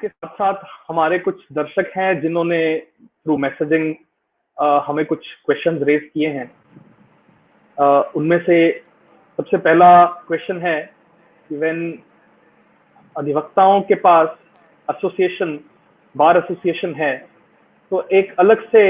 इसके साथ साथ हमारे कुछ दर्शक हैं जिन्होंने थ्रू मैसेजिंग हमें कुछ क्वेश्चंस रेज किए हैं। उनमें से सबसे पहला क्वेश्चन है कि व्हेन अधिवक्ताओं के पास एसोसिएशन बार एसोसिएशन है तो एक अलग से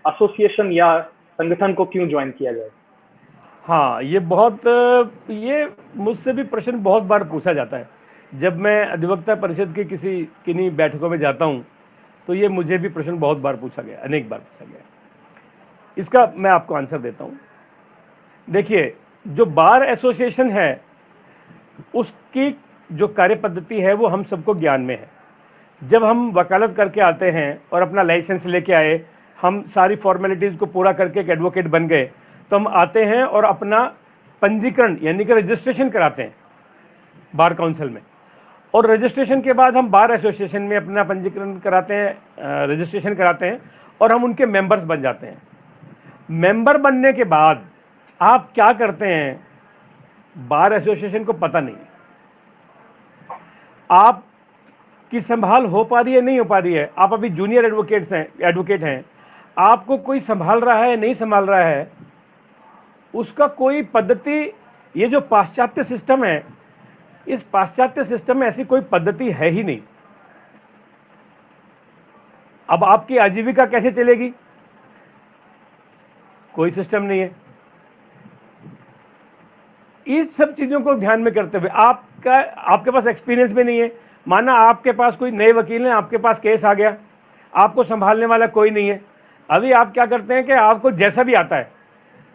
एसोसिएशन या संगठन को क्यों ज्वाइन किया जाए? हाँ, ये मुझसे भी प्रश्न बहुत बार पूछा जाता है। जब मैं अधिवक्ता परिषद की किन्हीं बैठकों में जाता हूँ तो ये मुझे भी प्रश्न बहुत बार पूछा गया, अनेक बार पूछा गया। इसका मैं आपको आंसर देता हूँ। देखिए, जो बार एसोसिएशन है उसकी जो कार्य पद्धति है वो हम सबको ज्ञान में है। जब हम वकालत करके आते हैं और अपना लाइसेंस लेके आए, हम सारी फॉर्मेलिटीज़ को पूरा करके एक एडवोकेट बन गए, तो हम आते हैं और अपना पंजीकरण यानी कि रजिस्ट्रेशन कराते हैं बार काउंसिल में। और रजिस्ट्रेशन के बाद हम बार एसोसिएशन में अपना पंजीकरण कराते हैं, रजिस्ट्रेशन कराते हैं और हम उनके मेंबर्स बन जाते हैं। मेंबर बनने के बाद आप क्या करते हैं, बार एसोसिएशन को पता नहीं। आप की संभाल हो पा रही है नहीं हो पा रही है, आप अभी जूनियर एडवोकेट हैं, आपको कोई संभाल रहा है नहीं संभाल रहा है, उसका कोई पद्धति, ये जो पाश्चात्य सिस्टम है, इस पाश्चात्य सिस्टम में ऐसी कोई पद्धति है ही नहीं। अब आपकी आजीविका कैसे चलेगी? कोई सिस्टम नहीं है। इस सब चीजों को ध्यान में करते हुए आपके पास एक्सपीरियंस भी नहीं है। माना आपके पास कोई नए वकील हैं, आपके पास केस आ गया, आपको संभालने वाला कोई नहीं है। अभी आप क्या करते हैं कि आपको जैसा भी आता है,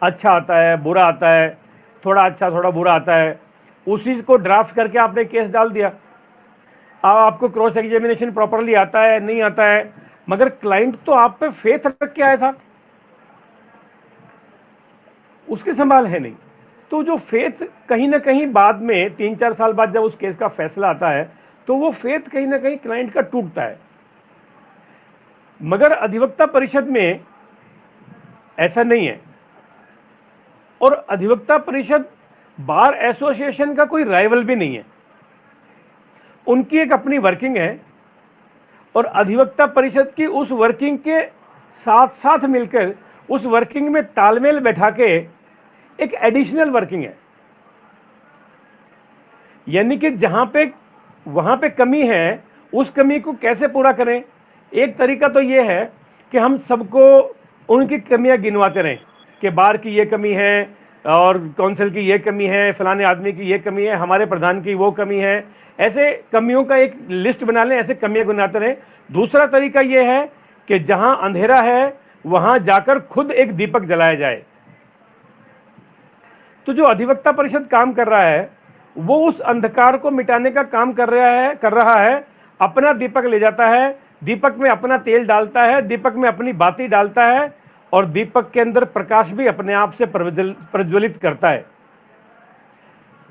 अच्छा आता है, बुरा आता है, थोड़ा अच्छा थोड़ा बुरा आता है, उसी को ड्राफ्ट करके आपने केस डाल दिया। अब आपको क्रॉस एग्जामिनेशन प्रॉपरली आता है नहीं आता है, मगर क्लाइंट तो आप पे फेथ रख के आया था, उसकी संभाल है नहीं। तो जो फेथ कहीं ना कहीं बाद में 3-4 साल बाद जब उस केस का फैसला आता है तो वो फेथ कहीं ना कहीं क्लाइंट का टूटता है। मगर अधिवक्ता परिषद में ऐसा नहीं है। और अधिवक्ता परिषद बार एसोसिएशन का कोई राइवल भी नहीं है। उनकी एक अपनी वर्किंग है और अधिवक्ता परिषद की उस वर्किंग के साथ साथ मिलकर उस वर्किंग में तालमेल बैठा के एक एडिशनल वर्किंग है। यानी कि वहां पे कमी है, उस कमी को कैसे पूरा करें। एक तरीका तो यह है कि हम सबको उनकी कमियां गिनवाते रहें कि बार की ये कमी है और काउंसिल की ये कमी है, फलाने आदमी की ये कमी है, हमारे प्रधान की वो कमी है। ऐसे कमियों का एक लिस्ट बना लें, ऐसे कमियां गिनाते रहें। दूसरा तरीका यह है कि जहां अंधेरा है वहां जाकर खुद एक दीपक जलाया जाए। तो जो अधिवक्ता परिषद काम कर रहा है वो उस अंधकार को मिटाने का काम कर रहा है। अपना दीपक ले जाता है, दीपक में अपना तेल डालता है, दीपक में अपनी बाती डालता है और दीपक के अंदर प्रकाश भी अपने आप से प्रज्वलित करता है।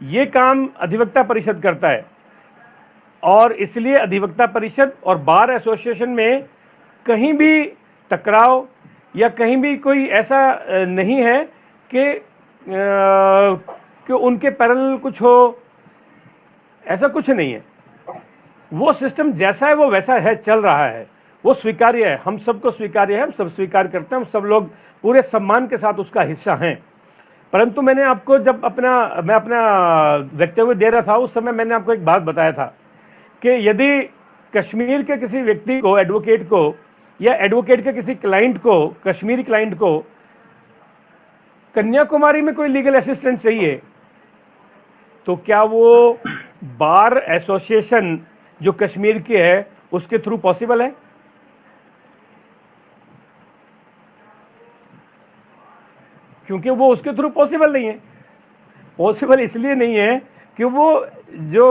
यह काम अधिवक्ता परिषद करता है। और इसलिए अधिवक्ता परिषद और बार एसोसिएशन में कहीं भी टकराव या कहीं भी कोई ऐसा नहीं है कि उनके पैरेलल कुछ हो, ऐसा कुछ नहीं है। वो सिस्टम जैसा है वो वैसा है, चल रहा है, वो स्वीकार्य है, हम सबको स्वीकार्य है, हम सब स्वीकार करते हैं, हम सब लोग पूरे सम्मान के साथ उसका हिस्सा हैं। परंतु मैंने आपको जब मैं अपना वक्तव्य दे रहा था उस समय मैंने आपको एक बात बताया था कि यदि कश्मीर के किसी व्यक्ति को, एडवोकेट को, या एडवोकेट के किसी क्लाइंट को, कश्मीरी क्लाइंट को कन्याकुमारी में कोई लीगल असिस्टेंस चाहिए, तो क्या वो बार एसोसिएशन जो कश्मीर की है उसके थ्रू पॉसिबल है? क्योंकि वो उसके थ्रू पॉसिबल नहीं है। पॉसिबल इसलिए नहीं है कि वो जो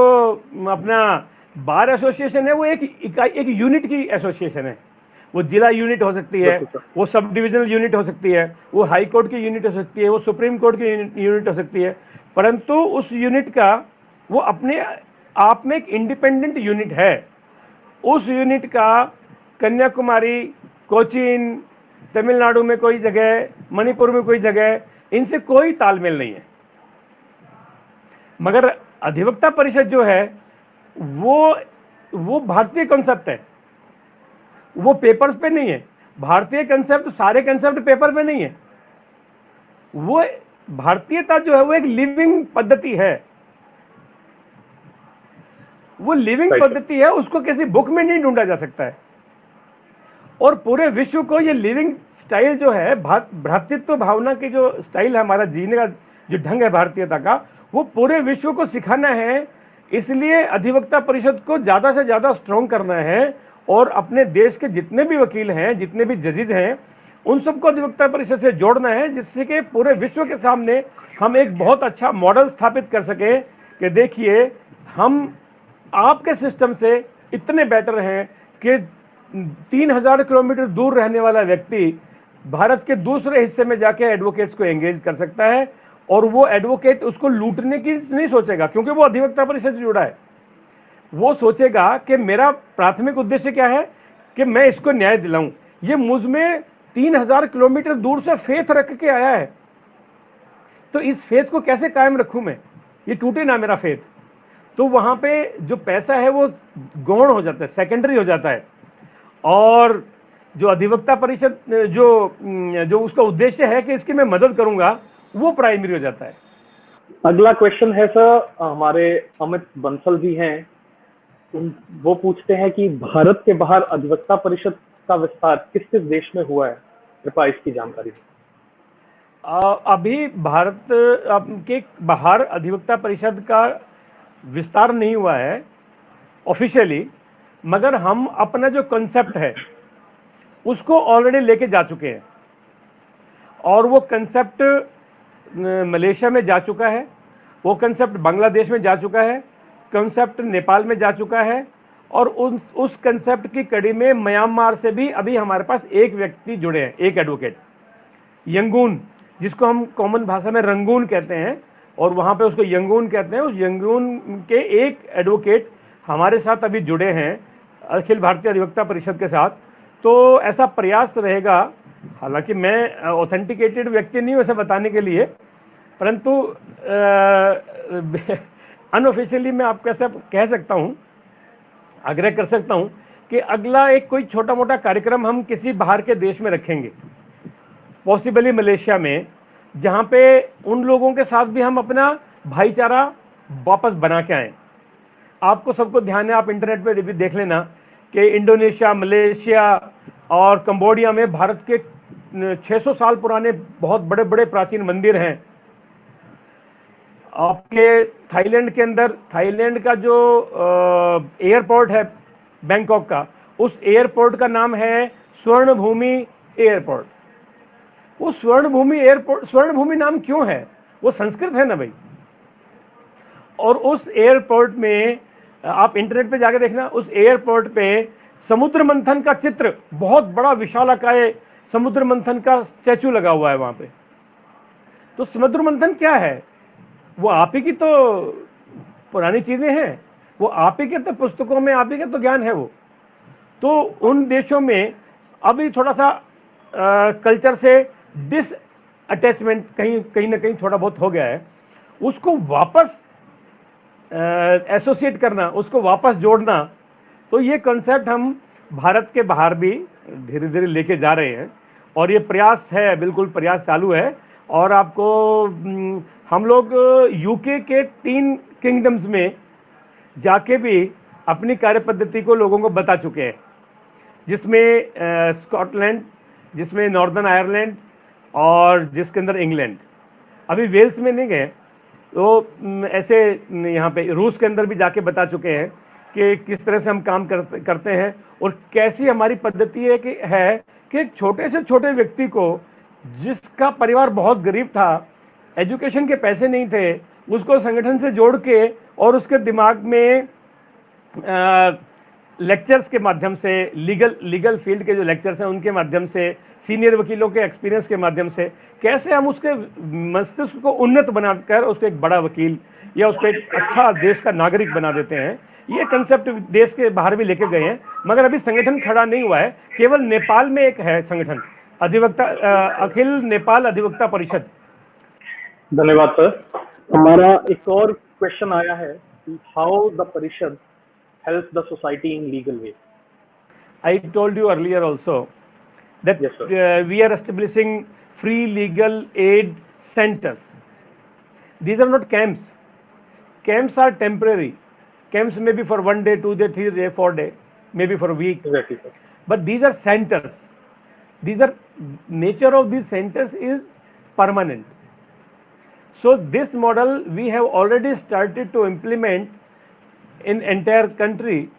अपना बार एसोसिएशन है वो एक यूनिट की एसोसिएशन है। वो जिला यूनिट हो सकती है, वो सब डिविजनल यूनिट हो सकती है, वो हाई कोर्ट की यूनिट हो सकती है, वो सुप्रीम कोर्ट की यूनिट हो सकती है। परंतु उस यूनिट का वो अपने आप में एक इंडिपेंडेंट यूनिट है। उस यूनिट का कन्याकुमारी, कोचीन, तमिलनाडु में कोई जगह, मणिपुर में कोई जगह, इनसे कोई तालमेल नहीं है। मगर अधिवक्ता परिषद जो है वो वो भारतीय कंसेप्ट है, वो पेपर्स पे नहीं है। भारतीय कंसेप्ट, सारे कंसेप्ट पेपर पे नहीं है। वो भारतीयता जो है वो एक लिविंग पद्धति है, वो लिविंग राइट। पद्धति है, उसको किसी बुक में नहीं ढूंढा जा सकता है। और पूरे विश्व को ये लिविंग स्टाइल जो है, भ्रातृत्व भावना की जो स्टाइल है, हमारा जीने का जो ढंग है भारतीयता का, वो पूरे विश्व को सिखाना है। इसलिए अधिवक्ता परिषद को ज्यादा से ज्यादा स्ट्रॉन्ग करना है और अपने देश के जितने भी वकील हैं, जितने भी जजेज हैं, उन सबको अधिवक्ता परिषद से जोड़ना है, जिससे कि पूरे विश्व के सामने हम एक बहुत अच्छा मॉडल स्थापित कर सके कि देखिए हम आपके सिस्टम से इतने बेटर हैं कि 3000 किलोमीटर दूर रहने वाला व्यक्ति भारत के दूसरे हिस्से में जाके एडवोकेट्स को एंगेज कर सकता है, और वो एडवोकेट उसको लूटने की नहीं सोचेगा, क्योंकि वो अधिवक्ता परिषद से जुड़ा है। वो सोचेगा कि मेरा प्राथमिक उद्देश्य क्या है कि मैं इसको न्याय दिलाऊं। ये मुझ में 3000 किलोमीटर दूर से फेथ रख के आया है, तो इस फेथ को कैसे कायम रखूं मैं, ये टूटे ना मेरा फेथ। तो वहां पे जो पैसा है वो गौण हो जाता है, सेकेंडरी हो जाता है, और जो अधिवक्ता परिषद जो उसका उद्देश्य है कि इसकी मैं मदद करूंगा, वो प्राइमरी हो जाता है। अगला क्वेश्चन है सर, हमारे अमित बंसल जी हैं, वो पूछते हैं कि भारत के बाहर अधिवक्ता परिषद का विस्तार किस किस देश में हुआ है, कृपया इसकी जानकारी दें। अभी भारत के बाहर अधिवक्ता परिषद का विस्तार नहीं हुआ है ऑफिशियली, मगर हम अपना जो कंसेप्ट है उसको ऑलरेडी लेके जा चुके हैं, और वो कंसेप्ट मलेशिया में जा चुका है, वो कंसेप्ट बांग्लादेश में जा चुका है, कंसेप्ट नेपाल में जा चुका है, और उस कंसेप्ट की कड़ी में म्यांमार से भी अभी हमारे पास एक व्यक्ति जुड़े हैं, एक एडवोकेट यंगून, जिसको हम कॉमन भाषा में रंगून कहते हैं, और वहां पे उसको यंगून कहते हैं। उस यंगून के एक एडवोकेट हमारे साथ अभी जुड़े हैं अखिल भारतीय अधिवक्ता परिषद के साथ। तो ऐसा प्रयास रहेगा, हालांकि मैं ऑथेंटिकेटेड व्यक्ति नहीं हूं ऐसा बताने के लिए, परंतु अनऑफिशियली मैं आपको ऐसा कह सकता हूं, आग्रह कर सकता हूं कि अगला एक कोई छोटा मोटा कार्यक्रम हम किसी बाहर के देश में रखेंगे, पॉसिबली मलेशिया में, जहां पे उन लोगों के साथ भी हम अपना भाईचारा वापस बना के आए। आपको सबको ध्यान है, आप इंटरनेट पे भी देख लेना कि इंडोनेशिया, मलेशिया और कंबोडिया में भारत के 600 साल पुराने बहुत बड़े बड़े प्राचीन मंदिर हैं। आपके थाईलैंड के अंदर, थाईलैंड का जो एयरपोर्ट है बैंकॉक का, उस एयरपोर्ट का नाम है स्वर्ण भूमि एयरपोर्ट। वो स्वर्ण भूमि एयरपोर्ट, स्वर्ण भूमि नाम क्यों है? वो संस्कृत है ना भाई। और उस एयरपोर्ट में आप इंटरनेट पे जाके देखना, उस एयरपोर्ट पे समुद्र मंथन का चित्र, बहुत बड़ा विशालाकाय समुद्र मंथन का स्टैचू लगा हुआ है वहां पे। तो समुद्र मंथन क्या है? वो आप ही की तो पुरानी चीजें हैं, वो आप ही के तो पुस्तकों में, आप ही के तो ज्ञान है वो। तो उन देशों में अभी थोड़ा सा कल्चर से डिस अटैचमेंट कहीं ना कहीं थोड़ा बहुत हो गया है। उसको वापस एसोसिएट करना, उसको वापस जोड़ना, तो ये कॉन्सेप्ट हम भारत के बाहर भी धीरे धीरे लेके जा रहे हैं, और ये प्रयास है, बिल्कुल प्रयास चालू है। और आपको हम लोग यूके के 3 किंगडम्स में जाके भी अपनी कार्य पद्धति को लोगों को बता चुके हैं, जिसमें स्कॉटलैंड, जिसमें नॉर्दर्न आयरलैंड, और जिसके अंदर इंग्लैंड। अभी वेल्स में नहीं गए, तो ऐसे यहाँ पे रूस के अंदर भी जाके बता चुके हैं कि किस तरह से हम काम करते हैं, और कैसी हमारी पद्धति है कि एक छोटे से छोटे व्यक्ति को, जिसका परिवार बहुत गरीब था, एजुकेशन के पैसे नहीं थे, उसको संगठन से जोड़ के और उसके दिमाग में लेक्चर्स के माध्यम से, लीगल फील्ड के जो लेक्चर्स हैं उनके माध्यम से, सीनियर वकीलों के एक्सपीरियंस के माध्यम से, कैसे हम उसके मस्तिष्क को उन्नत बनाकर उसको एक बड़ा वकील या उसको एक अच्छा देश का नागरिक बना देते हैं। ये कंसेप्ट देश के बाहर भी लेके गए हैं, मगर अभी संगठन खड़ा नहीं हुआ है। केवल नेपाल में एक है संगठन, अखिल नेपाल अधिवक्ता परिषद। धन्यवाद सर। हमारा एक और क्वेश्चन आया है कि हाउ द परिषद help the society in legal way? I told you earlier also that Yes, sir. we are establishing free legal aid centers. These are not camps. Camps are temporary. Camps may be for 1 day, 2 day, 3 day, 4 day, maybe for a week. Exactly, sir. But these are centers. These are nature of these centers is permanent. So this model we have already started to implement in entire country,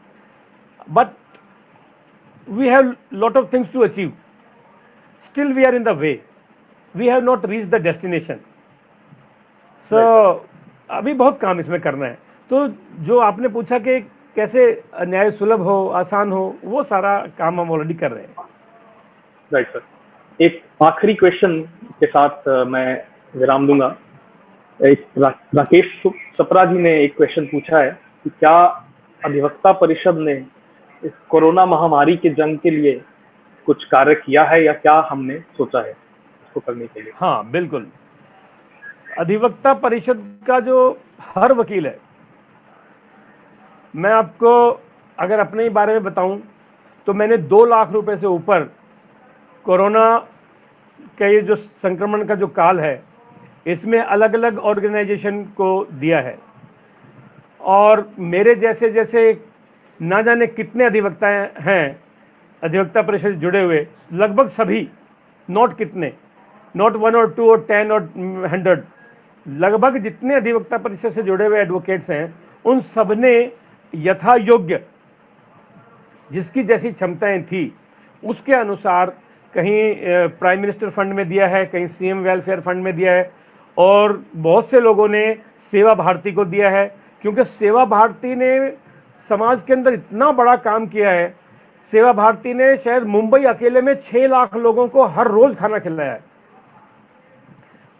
but we have lot of things to achieve. Still we are in the way. We have not reached the destination. So अभी बहुत काम इसमें करना है. तो जो आपने पूछा कि कैसे न्याय सुलभ हो, आसान हो, वो सारा काम हम ऑलरेडी कर रहे हैं. Right sir. एक आखिरी क्वेश्चन के साथ मैं विराम दूंगा. एक राकेश सप्रा जी ने एक क्वेश्चन पूछा है कि क्या अधिवक्ता परिषद ने इस कोरोना महामारी के जंग के लिए कुछ कार्य किया है या क्या हमने सोचा है इसको करने के लिए? हाँ, बिल्कुल. अधिवक्ता परिषद का जो हर वकील है, मैं आपको अगर अपने ही बारे में बताऊं तो मैंने 2 लाख रुपए से ऊपर कोरोना का ये जो संक्रमण का जो काल है, इसमें अलग अलग ऑर्गेनाइजेशन को दिया है. और मेरे जैसे जैसे ना जाने कितने अधिवक्ता हैं अधिवक्ता परिषद से जुड़े हुए, लगभग सभी, नॉट कितने, नॉट 1 और 2 और 10 और 100, लगभग जितने अधिवक्ता परिषद से जुड़े हुए एडवोकेट्स हैं, उन सब ने यथा योग्य जिसकी जैसी क्षमताएं थी उसके अनुसार कहीं प्राइम मिनिस्टर फंड में दिया है, कहीं सीएम वेलफेयर फंड में दिया है, और बहुत से लोगों ने सेवा भारती को दिया है. क्योंकि सेवा भारती ने समाज के अंदर इतना बड़ा काम किया है. सेवा भारती ने शायद मुंबई अकेले में 6 लाख लोगों को हर रोज खाना खिलाया है.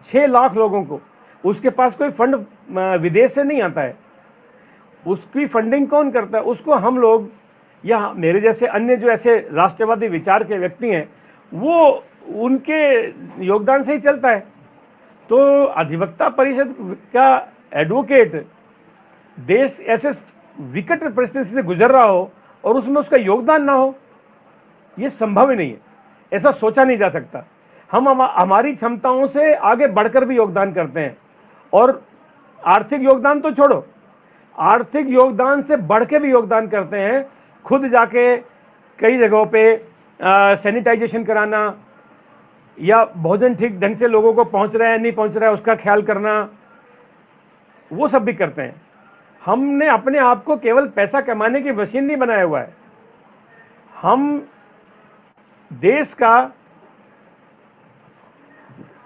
6 लाख लोगों को. उसके पास कोई फंड विदेश से नहीं आता है. उसकी फंडिंग कौन करता है? उसको हम लोग या मेरे जैसे अन्य जो ऐसे राष्ट्रवादी विचार के व्यक्ति हैं, वो उनके योगदान से ही चलता है. तो अधिवक्ता परिषद का एडवोकेट देश ऐसे विकट परिस्थिति से गुजर रहा हो और उसमें उसका योगदान ना हो, ये संभव ही नहीं है. ऐसा सोचा नहीं जा सकता. हम हमारी क्षमताओं से आगे बढ़कर भी योगदान करते हैं. और आर्थिक योगदान तो छोड़ो, आर्थिक योगदान से बढ़ के भी योगदान करते हैं. खुद जाके कई जगहों पे सैनिटाइजेशन कराना, या भोजन ठीक ढंग से लोगों को पहुंच रहा है नहीं पहुंच रहा है उसका ख्याल करना, वो सब भी करते हैं. हमने अपने आप को केवल पैसा कमाने की मशीन नहीं बनाया हुआ है. हम देश का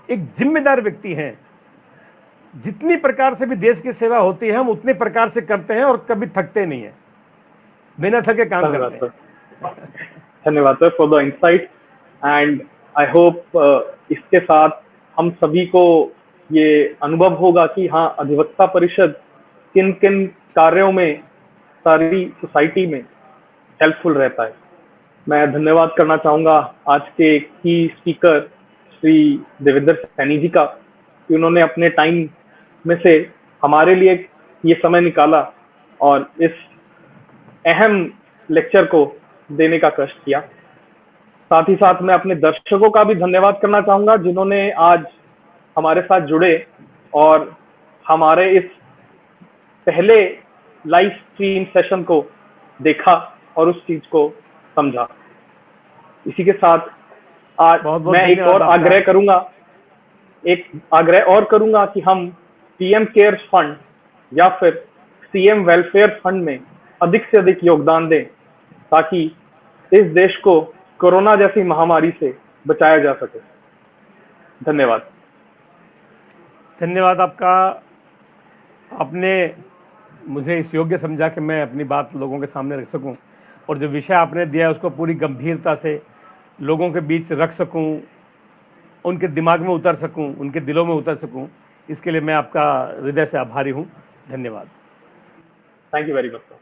एक जिम्मेदार व्यक्ति हैं. जितनी प्रकार से भी देश की सेवा होती है हम उतने प्रकार से करते हैं और कभी थकते नहीं है, बिना थके काम करते हैं. धन्यवाद sir for the insight. And I hope इसके साथ हम सभी को ये अनुभव होगा कि हाँ, अधिवक्ता परिषद किन किन कार्यों में सारी सोसाइटी में हेल्पफुल रहता है. मैं धन्यवाद करना चाहूँगा आज के की स्पीकर श्री देवेंद्र सैनी जी का, कि उन्होंने अपने टाइम में से हमारे लिए ये समय निकाला और इस अहम लेक्चर को देने का कष्ट किया. साथ ही साथ मैं अपने दर्शकों का भी धन्यवाद करना चाहूँगा जिन्होंने आज हमारे साथ जुड़े और हमारे इस पहले लाइव स्ट्रीम सेशन को देखा और उस चीज को समझा. इसी के साथ आज मैं एक और आग्रह और करूंगा कि हम पीएम केयर्स फंड या फिर सीएम वेलफेयर फंड में अधिक से अधिक योगदान दें ताकि इस देश को कोरोना जैसी महामारी से बचाया जा सके. धन्यवाद. धन्यवाद आपका. आपने मुझे इस योग्य समझा कि मैं अपनी बात लोगों के सामने रख सकूं, और जो विषय आपने दिया है उसको पूरी गंभीरता से लोगों के बीच रख सकूं, उनके दिमाग में उतर सकूं, उनके दिलों में उतर सकूं. इसके लिए मैं आपका हृदय से आभारी हूं. धन्यवाद. Thank you very much sir.